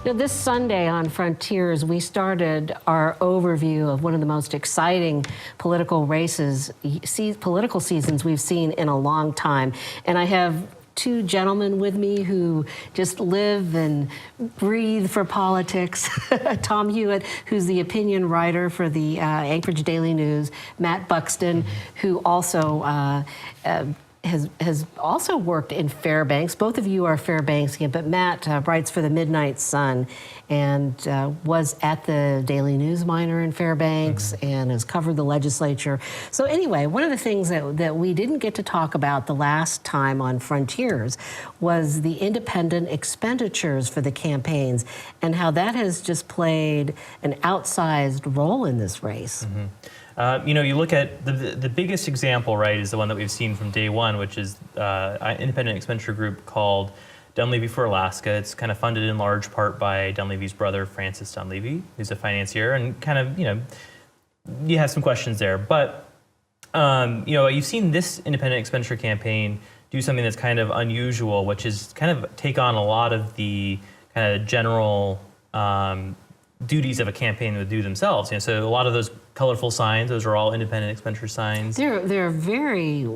You know, this Sunday on Frontiers, we started our overview of one of the most exciting political races, political seasons we've seen in a long time. And I have two gentlemen with me who just live and breathe for politics. Tom Hewitt, who's the opinion writer for the Anchorage Daily News, Matt Buxton, who also has also worked in Fairbanks. Both of you are Fairbanksian, but Matt writes for the Midnight Sun and was at the Daily News Miner in Fairbanks and has covered the legislature. So anyway, one of the things that we didn't get to talk about the last time on Frontiers was the independent expenditures for the campaigns and how that has just played an outsized role in this race. You know, you look at the biggest example, right, is the one that we've seen from day one, which is an independent expenditure group called Dunleavy for Alaska. It's kind of funded in large part by Dunleavy's brother, Francis Dunleavy, who's a financier, and kind of, you know, you have some questions there. But, you know, you've seen this independent expenditure campaign do something that's kind of unusual, which is kind of take on a lot of the kind of general duties of a campaign would do themselves. You know, so a lot of those colorful signs, those are all independent expenditure signs. They're very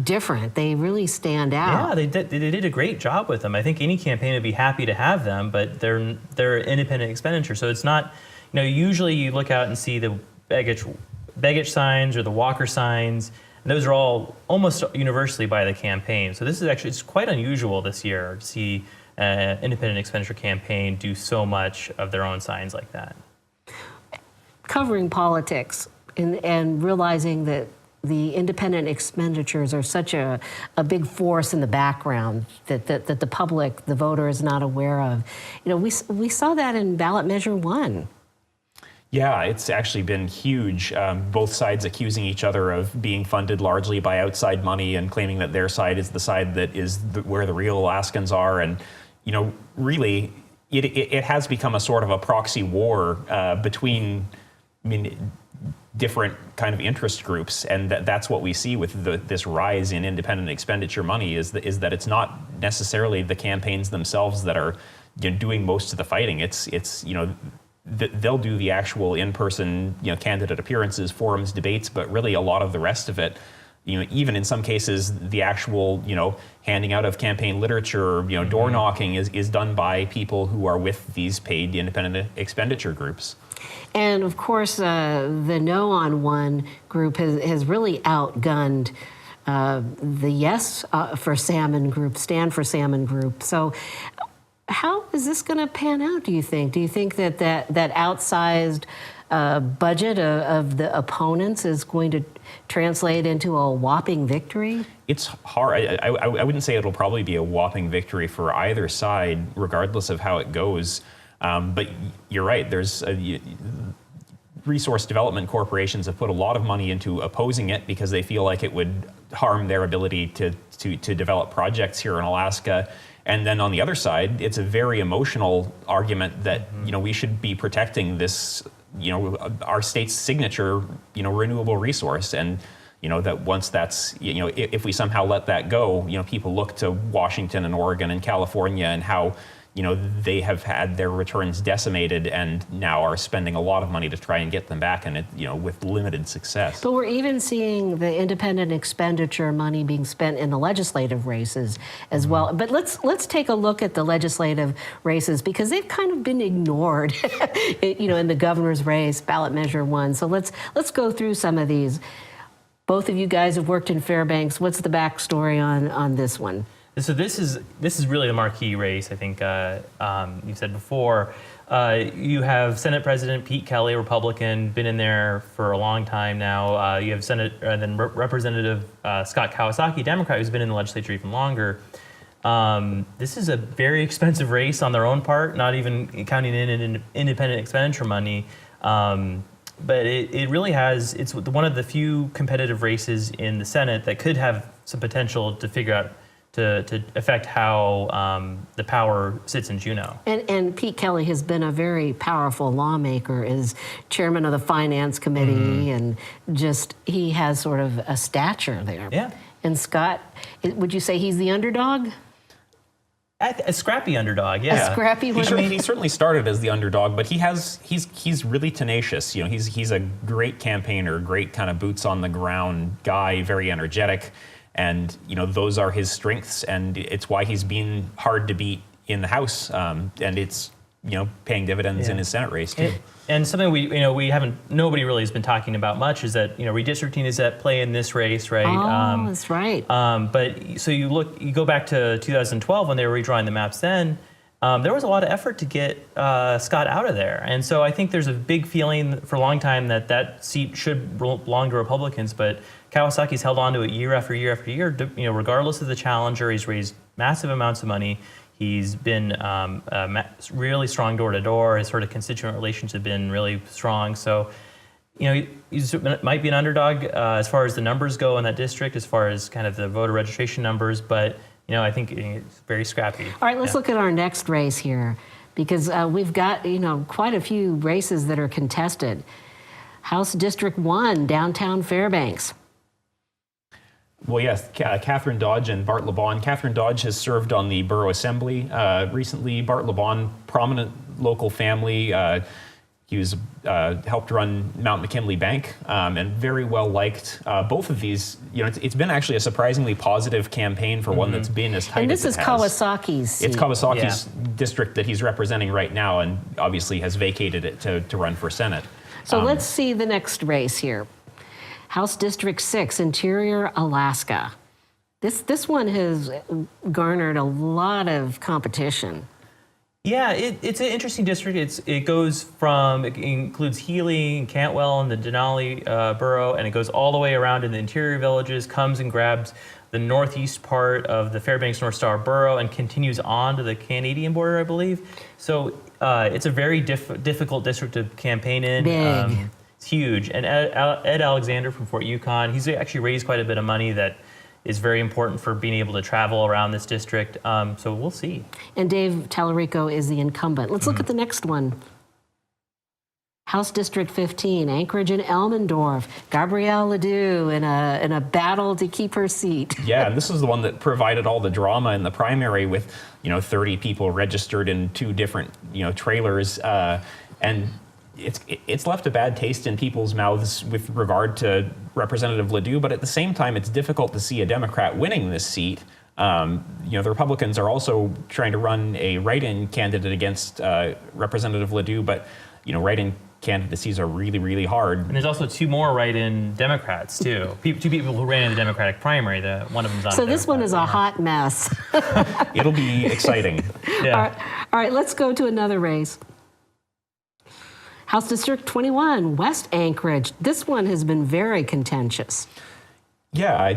different. They really stand out. Yeah, they did a great job with them. I think any campaign would be happy to have them, but they're independent expenditure. So it's not, you know, usually you look out and see the Begich signs or the Walker signs, and those are all almost universally by the campaign. So this is actually, it's quite unusual this year to see independent expenditure campaign do so much of their own signs like that. Covering politics and realizing that the independent expenditures are such a big force in the background that the public, the voter, is not aware of. You know, we saw that in ballot measure 1. Yeah, it's actually been huge. Both sides accusing each other of being funded largely by outside money and claiming that their side is the side that is where the real Alaskans are. And, you know, really, it has become a sort of a proxy war between, I mean, different kind of interest groups, and that's what we see with this rise in independent expenditure money is that it's not necessarily the campaigns themselves that are, you know, doing most of the fighting. It's you know, they'll do the actual in-person, you know, candidate appearances, forums, debates, but really a lot of the rest of it, you know, even in some cases, the actual, you know, handing out of campaign literature, you know, door knocking is done by people who are with these paid independent expenditure groups. And of course, the No on One group has really outgunned the Yes for Salmon group, Stand for Salmon group. So how is this going to pan out, do you think? Do you think that outsized budget of the opponents is going to translate into a whopping victory? It's hard. I wouldn't say it'll probably be a whopping victory for either side, regardless of how it goes. But you're right. There's resource development corporations have put a lot of money into opposing it because they feel like it would harm their ability to develop projects here in Alaska. And then on the other side, it's a very emotional argument that, you know, we should be protecting this, you know, our state's signature, you know, renewable resource. And, you know, that once that's, you know, if we somehow let that go, you know, people look to Washington and Oregon and California and how, you know, they have had their returns decimated and now are spending a lot of money to try and get them back, and it, you know, with limited success. But we're even seeing the independent expenditure money being spent in the legislative races as well. But let's take a look at the legislative races because they've kind of been ignored, you know, in the governor's race, ballot measure 1. So let's go through some of these. Both of you guys have worked in Fairbanks. What's the backstory on this one? So this is really the marquee race. I think you said before. You have Senate President Pete Kelly, Republican, been in there for a long time now. You have Representative Scott Kawasaki, Democrat, who's been in the legislature even longer. This is a very expensive race on their own part, not even counting in independent expenditure money. But it really has, it's one of the few competitive races in the Senate that could have some potential to figure out to affect how the power sits in Juneau. And Pete Kelly has been a very powerful lawmaker, is chairman of the Finance Committee, and just, he has sort of a stature there. Yeah. And Scott, would you say he's the underdog? A scrappy underdog, yeah. A scrappy He one. certainly started as the underdog, but he's really tenacious. You know, he's a great campaigner, great kind of boots on the ground guy, very energetic, and you know those are his strengths, and it's why he's been hard to beat in the House, and it's paying dividends in his Senate race too. And something nobody really has been talking about much is that redistricting is at play in this race, right? Oh, that's right. But so you go back to 2012 when they were redrawing the maps. Then there was a lot of effort to get Scott out of there, and so I think there's a big feeling for a long time that seat should belong to Republicans. But Kawasaki's held on to it year after year after year. Regardless of the challenger, he's raised massive amounts of money. He's been really strong door to door. His sort of constituent relations have been really strong. So, he might be an underdog as far as the numbers go in that district, as far as kind of the voter registration numbers. But, I think it's very scrappy. All right, let's look at our next race here, because we've got, quite a few races that are contested. House District 1, downtown Fairbanks. Well, yes, Catherine Dodge and Bart LeBon. Catherine Dodge has served on the Borough Assembly recently. Bart LeBon, prominent local family. He was helped run Mount McKinley Bank and very well liked. Both of these, it's been actually a surprisingly positive campaign for one that's been as tight And as this is it has. Kawasaki's seat. It's Kawasaki's district that he's representing right now, and obviously has vacated it to run for Senate. So let's see the next race here. House District 6, Interior Alaska. This one has garnered a lot of competition. Yeah, it's an interesting district. It includes Healy and Cantwell and the Denali borough, and it goes all the way around in the interior villages, comes and grabs the northeast part of the Fairbanks North Star borough, and continues on to the Canadian border, I believe. So it's a very difficult district to campaign in. Big. It's huge. And Ed Alexander from Fort Yukon, he's actually raised quite a bit of money that is very important for being able to travel around this district. So we'll see. And Dave Tallarico is the incumbent. Let's look at the next one. House District 15, Anchorage and Elmendorf. Gabrielle Ledoux in a battle to keep her seat. Yeah, and this is the one that provided all the drama in the primary with, 30 people registered in 2 different, trailers. And it's left a bad taste in people's mouths with regard to Representative Ledoux, but at the same time, it's difficult to see a Democrat winning this seat. The Republicans are also trying to run a write-in candidate against Representative Ledoux, but write-in candidacies are really, really hard. And there's also 2 more write-in Democrats too. 2 people who ran in the Democratic primary. One of them's not. So this one is a hot mess. It'll be exciting. Yeah. All right, let's go to another race. House District 21, West Anchorage. This one has been very contentious. Yeah,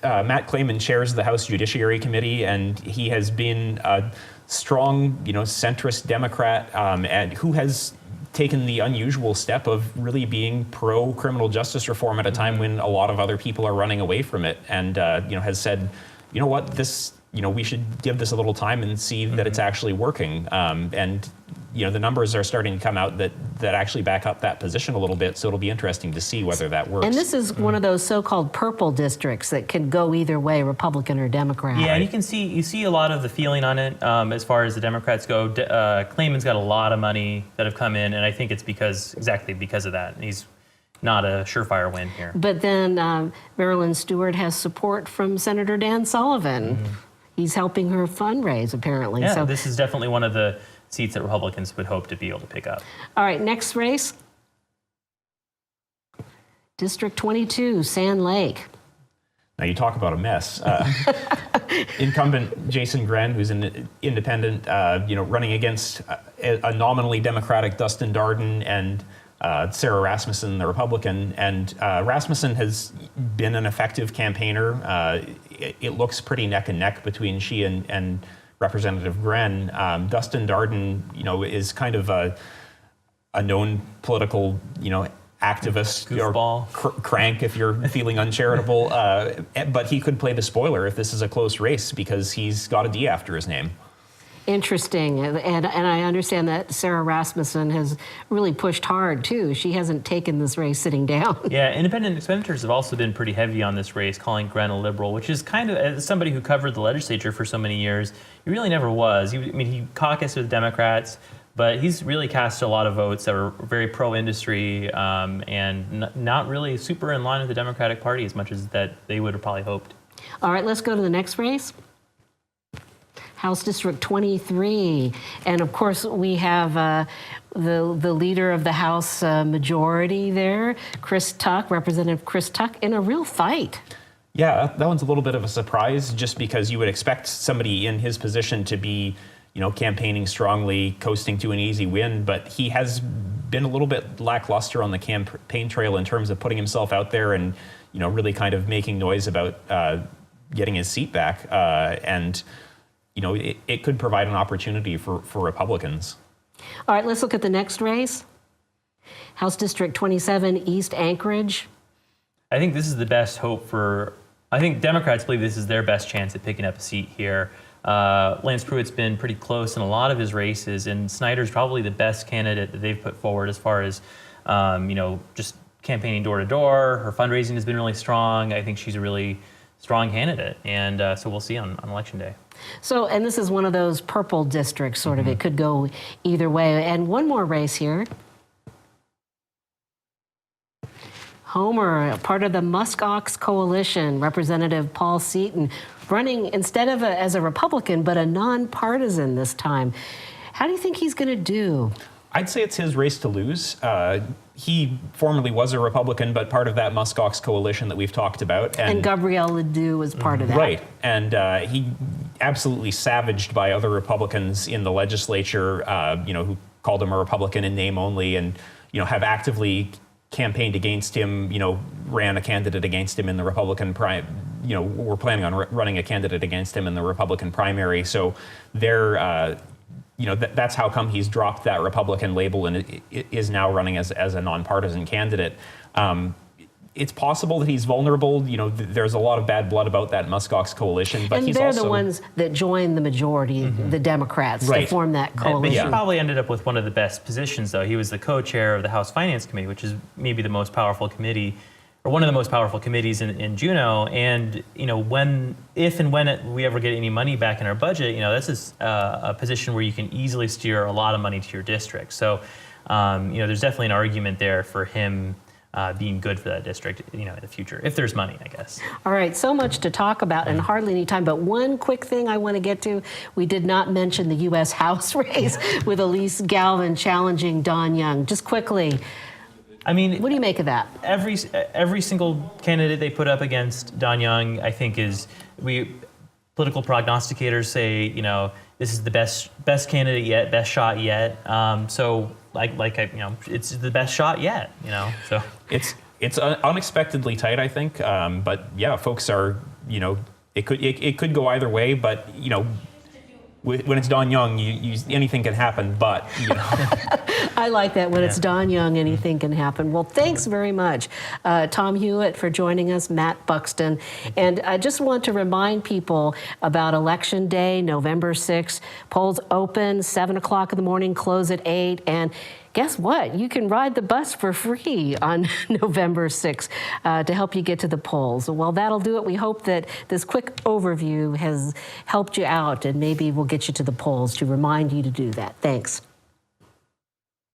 Matt Clayman chairs the House Judiciary Committee, and he has been a strong, centrist Democrat, and who has taken the unusual step of really being pro-criminal justice reform at a time when a lot of other people are running away from it, and has said, we should give this a little time and see that it's actually working. And the numbers are starting to come out that actually back up that position a little bit. So it'll be interesting to see whether that works. And this is one of those so-called purple districts that can go either way, Republican or Democrat. Yeah, and you see a lot of the feeling on it as far as the Democrats go. Clayman's got a lot of money that have come in, and I think it's exactly because of that. He's not a surefire win here. But then Marilyn Stewart has support from Senator Dan Sullivan. He's helping her fundraise, apparently. Yeah, so this is definitely one of the seats that Republicans would hope to be able to pick up. All right, next race. District 22, Sand Lake. Now you talk about a mess. Incumbent Jason Gren, who's an independent, running against a nominally Democratic Dustin Darden and Sarah Rasmussen, the Republican. And Rasmussen has been an effective campaigner. It looks pretty neck and neck between she and Representative Gren. Dustin Darden, is kind of a known political, activist, goofball, crank if you're feeling uncharitable. But he could play the spoiler if this is a close race because he's got a D after his name. Interesting. And I understand that Sarah Rasmussen has really pushed hard, too. She hasn't taken this race sitting down. Yeah, independent expenditures have also been pretty heavy on this race, calling Gren a liberal, which is kind of, as somebody who covered the legislature for so many years, he really never was. He caucused with Democrats, but he's really cast a lot of votes that are very pro-industry and not really super in line with the Democratic Party as much as that they would have probably hoped. All right, let's go to the next race. House District 23. And of course, we have the leader of the House majority there, Representative Chris Tuck, in a real fight. Yeah, that one's a little bit of a surprise, just because you would expect somebody in his position to be, campaigning strongly, coasting to an easy win, but he has been a little bit lackluster on the campaign trail in terms of putting himself out there and, really kind of making noise about getting his seat back. And it could provide an opportunity for Republicans. All right, let's look at the next race. House District 27, East Anchorage. I think this is the best hope I think Democrats believe this is their best chance at picking up a seat here. Lance Pruitt's been pretty close in a lot of his races, and Snyder's probably the best candidate that they've put forward as far as, just campaigning door to door. Her fundraising has been really strong. I think she's a really strong candidate, and so we'll see on Election Day. So, and this is one of those purple districts, sort of. It could go either way. And one more race here. Homer, part of the Muskox Coalition, Representative Paul Seaton, running instead of as a Republican, but a nonpartisan this time. How do you think he's going to do? I'd say it's his race to lose. He formerly was a Republican, but part of that Muskox Coalition that we've talked about. And Gabrielle Ledoux was part of that. Right. And he absolutely savaged by other Republicans in the legislature, who called him a Republican in name only and, have actively campaigned against him, ran a candidate against him in the Republican we're planning on running a candidate against him in the Republican primary. So they're, that's how come he's dropped that Republican label and is now running as a nonpartisan candidate. It's possible that he's vulnerable. There's a lot of bad blood about that Muskox Coalition, but and they're the ones that joined the majority, the Democrats, to form that coalition. But he probably ended up with one of the best positions, though. He was the co-chair of the House Finance Committee, which is maybe the most powerful committee, or one of the most powerful committees in Juneau. And if and when we ever get any money back in our budget, this is a position where you can easily steer a lot of money to your district. So, there's definitely an argument there for him being good for that district, in the future, if there's money, I guess. All right, so much to talk about and hardly any time, but one quick thing I want to get to. We did not mention the U.S. House race with Elise Galvin challenging Don Young. Just quickly, what do you make of that? Every single candidate they put up against Don Young, I think political prognosticators say, this is the best candidate yet, best shot yet. So it's the best shot yet, So it's unexpectedly tight, I think. But yeah, folks are, it could go either way. But when it's Don Young, anything can happen. But I like that. When it's Don Young, anything can happen. Well, thanks very much, Tom Hewitt, for joining us, Matt Buxton. And I just want to remind people about Election Day, November 6th. Polls open 7 o'clock in the morning, close at 8. And guess what? You can ride the bus for free on November 6th to help you get to the polls. Well, that'll do it. We hope that this quick overview has helped you out, and maybe we'll get you to the polls to remind you to do that. Thanks.